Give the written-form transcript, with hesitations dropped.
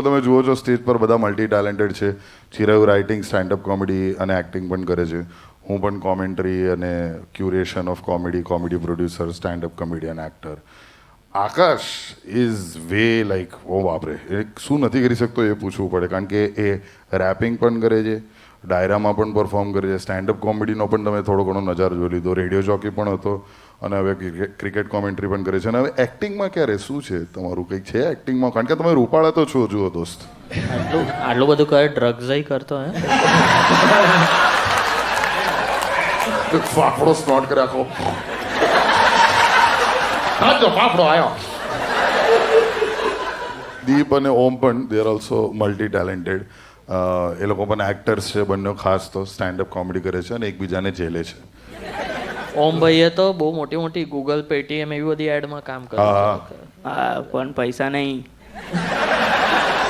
તમે જુઓ છો સ્ટેજ પર બધા મલ્ટી ટેલેન્ટેડ છે. ચિરાયુ રાઇટિંગ, સ્ટેન્ડઅપ કોમેડી અને એક્ટિંગ પણ કરે છે. હું પણ કોમેન્ટ્રી અને curation of comedy producer, standup comedian, actor. Akash is way like oh બાપરે, એ શું નથી કરી શકતો એ પૂછવું પડે, કારણ કે એ રેપિંગ પણ કરે છે, ડાયરામાં પણ પરફોર્મ કરે છે, સ્ટેન્ડઅપ કોમેડીનો પણ તમે થોડો ઘણો નજારો જોઈ લીધો, રેડિયો જોકી પણ હતો અને હવે ક્રિકેટ કોમેન્ટ્રી પણ કરે છે. અને હવે એક્ટિંગમાં ક્યારે શું છે તમારું, કંઈક છે એક્ટિંગમાં? કારણ કે તમે રૂપાળા તો છો, જુઓ દોસ્ત. આટલું બધું કરે, ડ્રગ્સ કરતો હે? ફાફડો સ્નોટ કરે આખો. ફાફડો આવ્યો. દીપ અને ઓમ પણ they are also multi talented. એ લોકો પણ એક્ટર્સ છે બંને, ખાસ તો સ્ટેન્ડઅપ કોમેડી કરે છે અને એકબીજાને ઝેલે છે. ઓમ ભાઈએ તો બહુ મોટી મોટી ગૂગલ, પેટીએમ એવી બધી એડમાં કામ કર્યું. હા, પણ પૈસા નહીં.